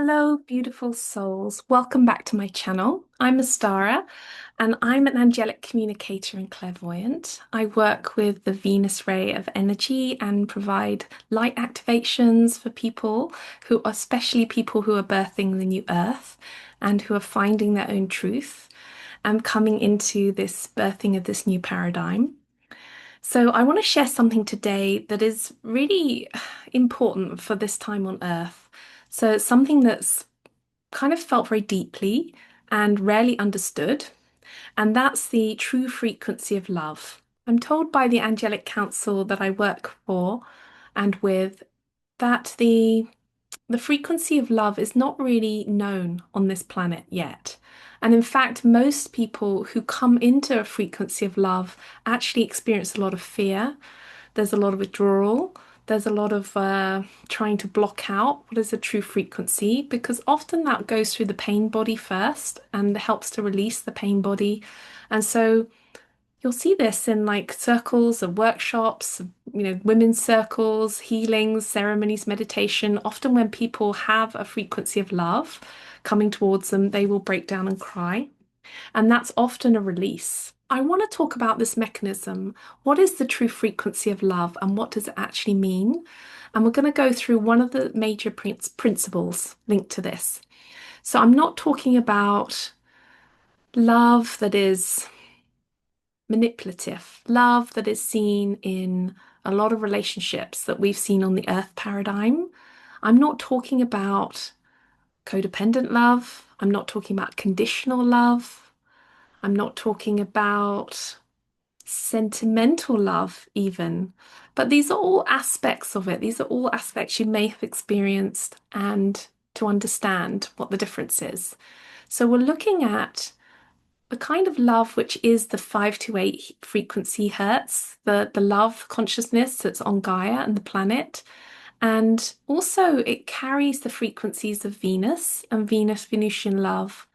Hello, beautiful souls. Welcome back to my channel. I'm Astara and I'm an angelic communicator and clairvoyant. I work with the Venus ray of energy and provide light activations for people who are, especially people who are birthing the new earth and who are finding their own truth and coming into this birthing of this new paradigm. So, I want to share something today that is really important for this time on earth. So, it's something that's kind of felt very deeply and rarely understood, and that's the true frequency of love. I'm told by the angelic council that I work for and with that the frequency of love is not really known on this planet yet. And in fact, most people who come into a frequency of love actually experience a lot of fear. There's a lot of withdrawal. There's a lot of trying to block out what is a true frequency because often that goes through the pain body first and helps to release the pain body. And so you'll see this in like circles of workshops, women's circles, healings, ceremonies, meditation. Often when people have a frequency of love coming towards them, they will break down and cry. And that's often a release. I want to talk about this mechanism. What is the true frequency of love and what does it actually mean? And we're going to go through one of the major principles linked to this. So I'm not talking about love that is manipulative, love that is seen in a lot of relationships that we've seen on the earth paradigm. I'm not talking about codependent love. I'm not talking about conditional love. I'm not talking about sentimental love, even. But these are all aspects of it. These are all aspects you may have experienced and to understand what the difference is. So we're looking at a kind of love which is the 528 frequency hertz, the love consciousness that's on Gaia and the planet. And also it carries the frequencies of Venus and Venus Venusian love.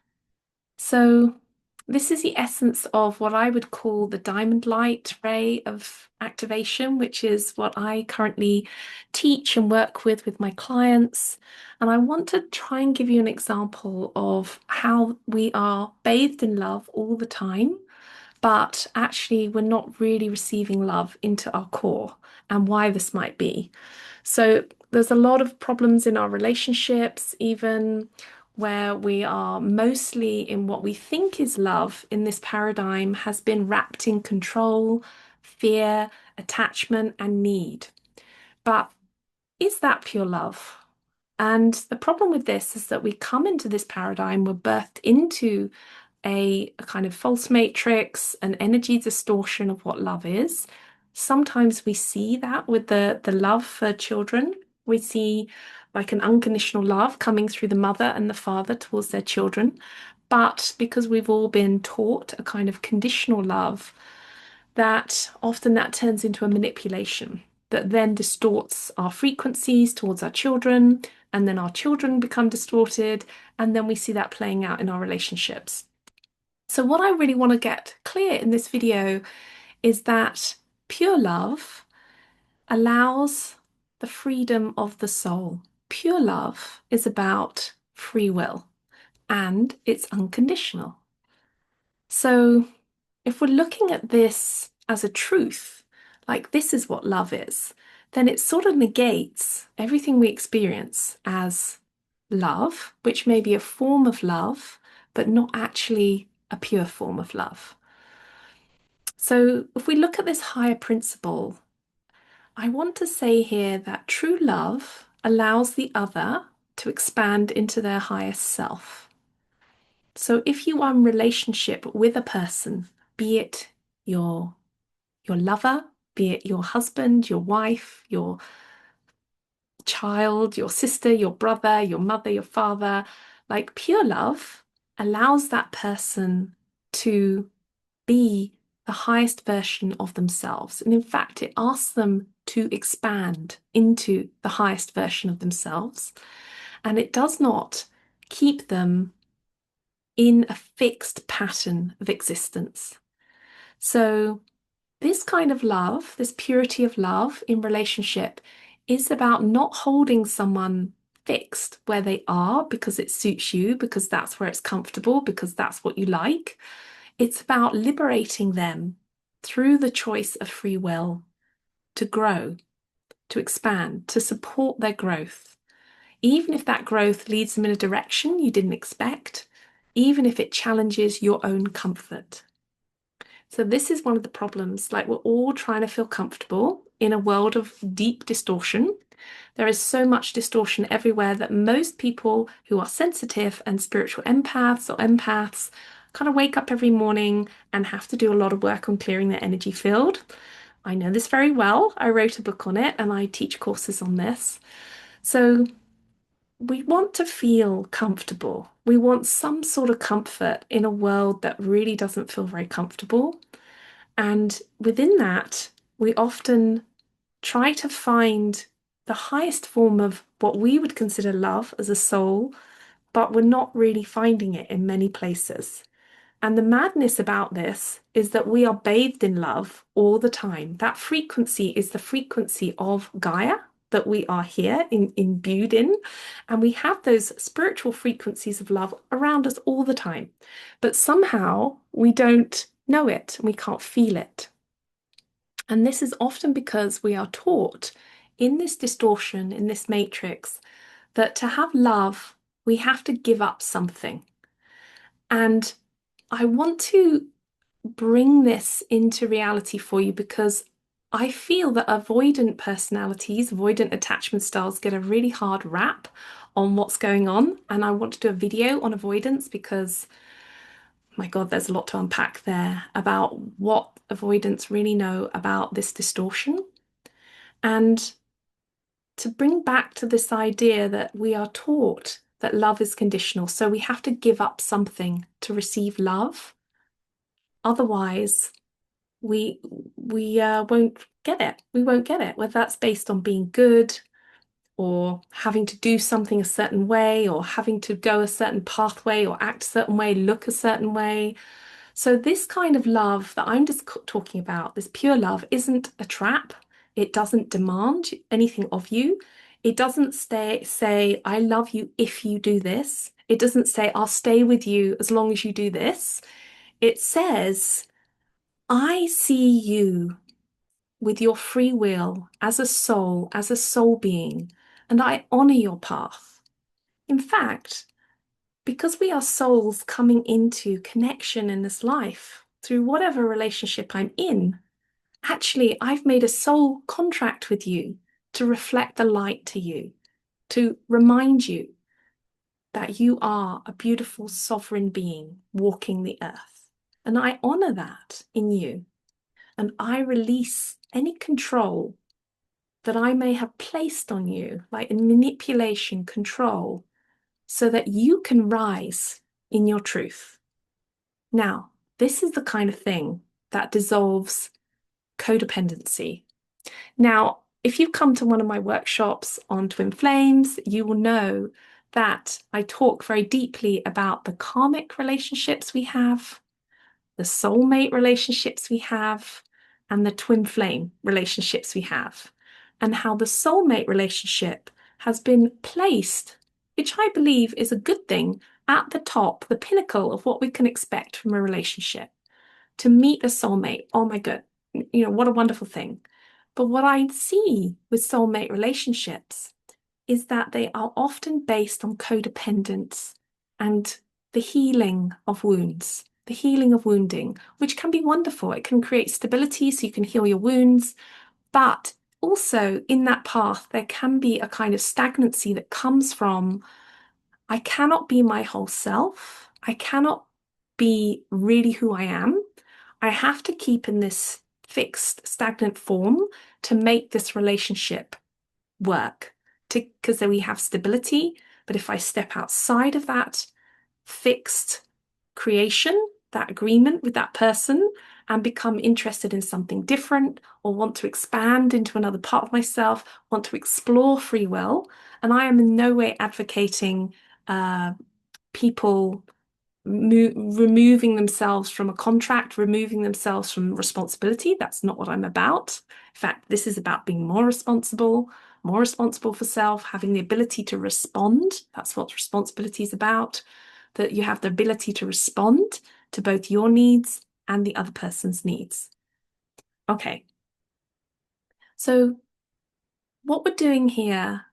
So this is the essence of what I would call the diamond light ray of activation, which is what I currently teach and work with my clients. And I want to try and give you an example of how we are bathed in love all the time, but actually we're not really receiving love into our core and why this might be. So there's a lot of problems in our relationships, even where we are mostly in what we think is love in this paradigm has been wrapped in control, fear, attachment, and need. But is that pure love? And the problem with this is that we come into this paradigm, we're birthed into a kind of false matrix, an energy distortion of what love is. Sometimes we see that with the love for children. We see like an unconditional love coming through the mother and the father towards their children. But because we've all been taught a kind of conditional love, that often that turns into a manipulation that then distorts our frequencies towards our children, and then our children become distorted, and then we see that playing out in our relationships. So what I really want to get clear in this video is that pure love allows the freedom of the soul. Pure love is about free will and it's unconditional. So if we're looking at this as a truth, like this is what love is, then it sort of negates everything we experience as love, which may be a form of love, but not actually a pure form of love. So if we look at this higher principle, I want to say here that true love allows the other to expand into their highest self. So if you are in relationship with a person, be it your lover, be it your husband, your wife, your child, your sister, your brother, your mother, your father, like pure love allows that person to be the highest version of themselves. And in fact, it asks them to expand into the highest version of themselves. And it does not keep them in a fixed pattern of existence. So, this kind of love, this purity of love in relationship, is about not holding someone fixed where they are because it suits you, because that's where it's comfortable, because that's what you like. It's about liberating them through the choice of free will to grow, to expand, to support their growth. Even if that growth leads them in a direction you didn't expect, even if it challenges your own comfort. So, this is one of the problems. Like, we're all trying to feel comfortable in a world of deep distortion. There is so much distortion everywhere that most people who are sensitive and spiritual empaths kind of wake up every morning and have to do a lot of work on clearing their energy field. I know this very well. I wrote a book on it and I teach courses on this. So, we want to feel comfortable. We want some sort of comfort in a world that really doesn't feel very comfortable. And within that, we often try to find the highest form of what we would consider love as a soul, but we're not really finding it in many places. And the madness about this is that we are bathed in love all the time. That frequency is the frequency of Gaia that we are here imbued in. And we have those spiritual frequencies of love around us all the time. But somehow we don't know it and we can't feel it. And this is often because we are taught in this distortion, in this matrix, that to have love, we have to give up something. And I want to bring this into reality for you because I feel that avoidant personalities, avoidant attachment styles get a really hard rap on what's going on. And I want to do a video on avoidance because, my God, there's a lot to unpack there about what avoidants really know about this distortion. And to bring back to this idea that we are taught that love is conditional. So we have to give up something to receive love. Otherwise, we won't get it. We won't get it, whether that's based on being good or having to do something a certain way or having to go a certain pathway or act a certain way, look a certain way. So this kind of love that I'm just talking about, this pure love, isn't a trap. It doesn't demand anything of you. It doesn't say, I love you if you do this. It doesn't say, I'll stay with you as long as you do this. It says, I see you with your free will as a soul being, and I honor your path. In fact, because we are souls coming into connection in this life through whatever relationship I'm in, actually, I've made a soul contract with you to reflect the light to you, to remind you that you are a beautiful sovereign being walking the earth. And I honor that in you. And I release any control that I may have placed on you, like in manipulation, control, so that you can rise in your truth. Now, this is the kind of thing that dissolves codependency. Now, if you've come to one of my workshops on twin flames, you will know that I talk very deeply about the karmic relationships we have, the soulmate relationships we have, and the twin flame relationships we have, and how the soulmate relationship has been placed, which I believe is a good thing, at the top, the pinnacle of what we can expect from a relationship. To meet a soulmate, oh my God, what a wonderful thing. But what I see with soulmate relationships is that they are often based on codependence and the healing of wounds, the healing of wounding, which can be wonderful. It can create stability so you can heal your wounds. But also in that path, there can be a kind of stagnancy that comes from, I cannot be my whole self. I cannot be really who I am. I have to keep in this fixed, stagnant form to make this relationship work, because then we have stability. But if I step outside of that fixed creation, that agreement with that person, and become interested in something different or want to expand into another part of myself, want to explore free will, and I am in no way advocating people removing themselves from a contract, removing themselves from responsibility. That's not what I'm about. In fact, this is about being more responsible, more responsible for self, having the ability to respond. That's what responsibility is about, that you have the ability to respond to both your needs and the other person's needs. Okay, so what we're doing here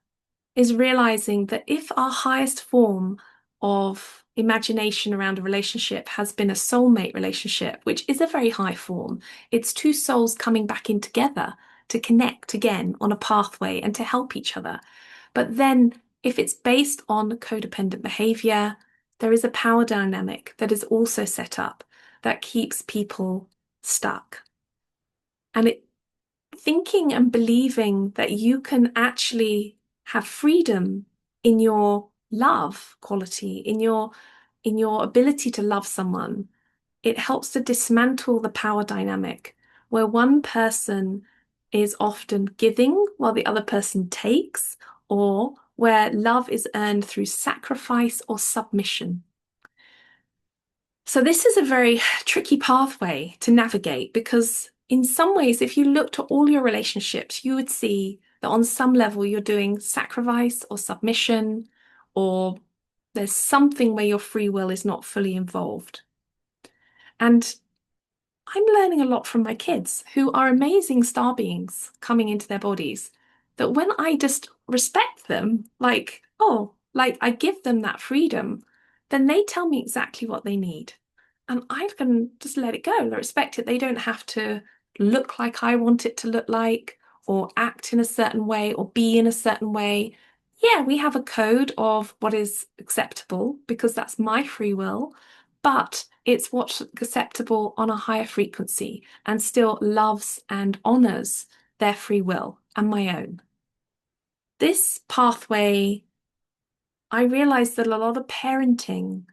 is realizing that if our highest form of imagination around a relationship has been a soulmate relationship, which is a very high form, it's two souls coming back in together to connect again on a pathway and to help each other. But then if it's based on codependent behavior, there is a power dynamic that is also set up that keeps people stuck. And thinking and believing that you can actually have freedom in your love quality, in your ability to love someone, it helps to dismantle the power dynamic where one person is often giving while the other person takes, or where love is earned through sacrifice or submission. So this is a very tricky pathway to navigate because in some ways, if you looked at all your relationships, you would see that on some level you're doing sacrifice or submission, or there's something where your free will is not fully involved. And I'm learning a lot from my kids who are amazing star beings coming into their bodies, that when I just respect them, like, oh, like I give them that freedom, then they tell me exactly what they need. And I can just let it go, let respect it. They don't have to look like I want it to look like, or act in a certain way, or be in a certain way. Yeah, we have a code of what is acceptable because that's my free will, but it's what's acceptable on a higher frequency and still loves and honors their free will and my own. This pathway, I realized that a lot of parenting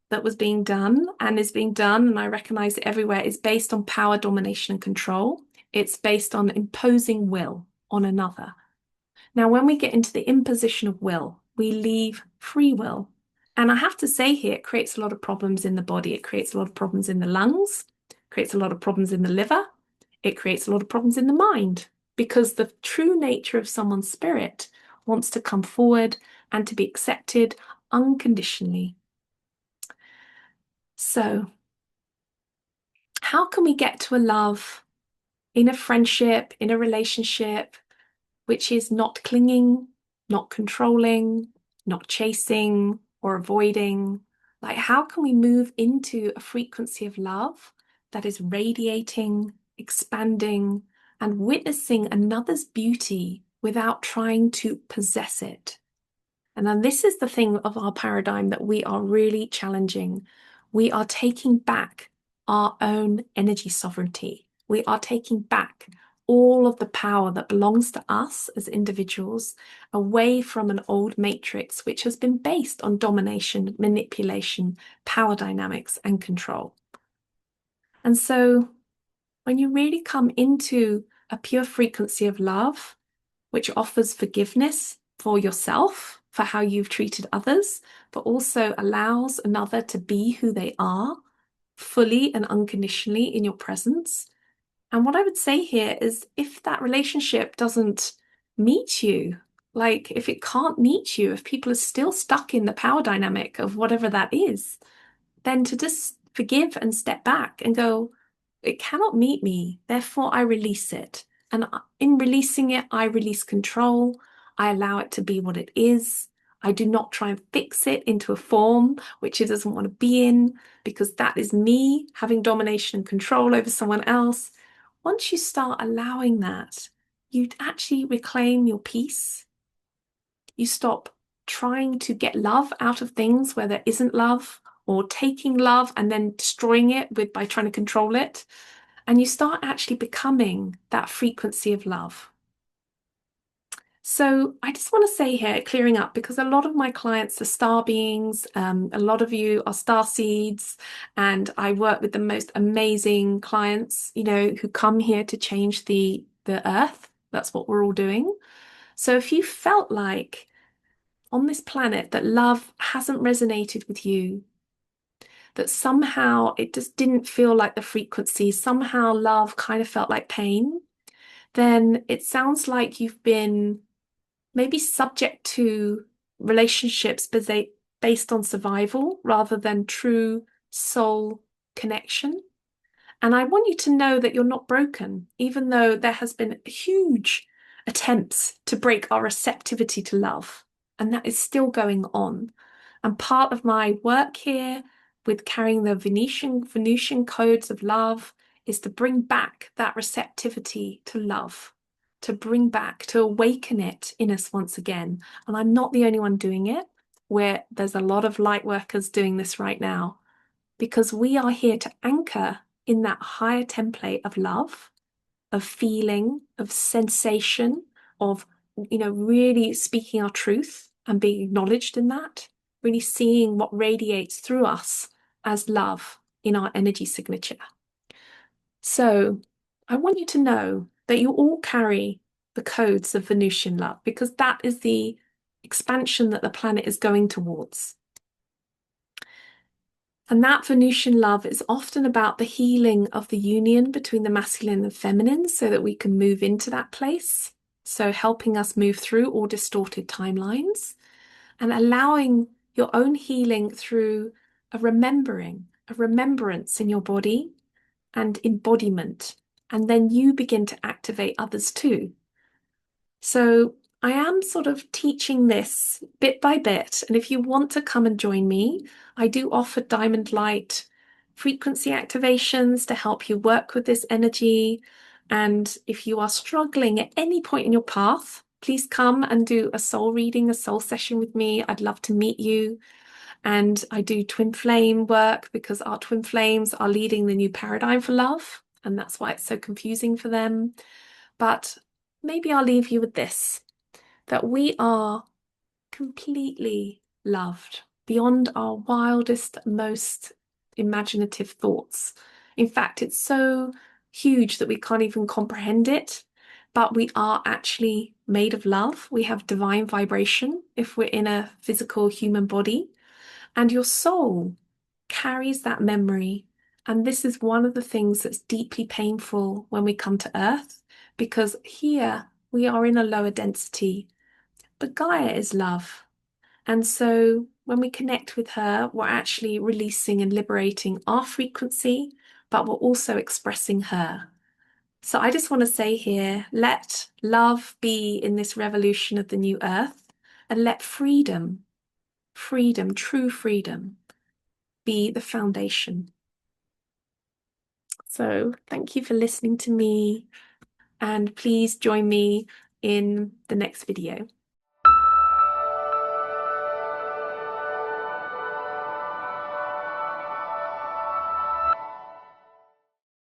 that was being done and is being done, and I recognize it everywhere, is based on power, domination, and control. It's based on imposing will on another. Now, when we get into the imposition of will, we leave free will. And I have to say here, it creates a lot of problems in the body. It creates a lot of problems in the lungs, creates a lot of problems in the liver. It creates a lot of problems in the mind because the true nature of someone's spirit wants to come forward and to be accepted unconditionally. So, how can we get to a love in a friendship, in a relationship, which is not clinging, not controlling, not chasing or avoiding? Like, how can we move into a frequency of love that is radiating, expanding, and witnessing another's beauty without trying to possess it? And then this is the thing of our paradigm that we are really challenging. We are taking back our own energy sovereignty. We are taking back all of the power that belongs to us as individuals away from an old matrix, which has been based on domination, manipulation, power dynamics, and control. And so when you really come into a pure frequency of love, which offers forgiveness for yourself, for how you've treated others, but also allows another to be who they are fully and unconditionally in your presence. And what I would say here is if that relationship doesn't meet you, like if it can't meet you, if people are still stuck in the power dynamic of whatever that is, then to just forgive and step back and go, it cannot meet me, therefore I release it. And in releasing it, I release control. I allow it to be what it is. I do not try and fix it into a form which it doesn't want to be in, because that is me having domination and control over someone else. Once you start allowing that, you actually reclaim your peace. You stop trying to get love out of things where there isn't love, or taking love and then destroying it by trying to control it. And you start actually becoming that frequency of love. So I just want to say here, clearing up, because a lot of my clients are star beings, a lot of you are star seeds, and I work with the most amazing clients, who come here to change the earth. That's what we're all doing. So if you felt like on this planet that love hasn't resonated with you, that somehow it just didn't feel like the frequency, somehow love kind of felt like pain, then it sounds like you've been maybe subject to relationships based on survival rather than true soul connection. And I want you to know that you're not broken, even though there has been huge attempts to break our receptivity to love. And that is still going on. And part of my work here with carrying the Venusian codes of love is to bring back that receptivity to love, to bring back, to awaken it in us once again. And I'm not the only one doing it, where there's a lot of light workers doing this right now, because we are here to anchor in that higher template of love, of feeling, of sensation, of, really speaking our truth and being acknowledged in that, really seeing what radiates through us as love in our energy signature. So I want you to know that you all carry the codes of Venusian love, because that is the expansion that the planet is going towards. And that Venusian love is often about the healing of the union between the masculine and feminine so that we can move into that place. So helping us move through all distorted timelines and allowing your own healing through a remembrance in your body and embodiment. And then you begin to activate others too. So I am sort of teaching this bit by bit. And if you want to come and join me, I do offer diamond light frequency activations to help you work with this energy. And if you are struggling at any point in your path, please come and do a soul reading, a soul session with me. I'd love to meet you. And I do twin flame work because our twin flames are leading the new paradigm for love. And that's why it's so confusing for them. But maybe I'll leave you with this, that we are completely loved beyond our wildest, most imaginative thoughts. In fact, it's so huge that we can't even comprehend it, but we are actually made of love. We have divine vibration if we're in a physical human body, and your soul carries that memory. And this is one of the things that's deeply painful when we come to Earth, because here we are in a lower density, but Gaia is love. And so when we connect with her, we're actually releasing and liberating our frequency, but we're also expressing her. So I just want to say here, let love be in this revolution of the new earth, and let freedom, true freedom, be the foundation. So thank you for listening to me, and please join me in the next video.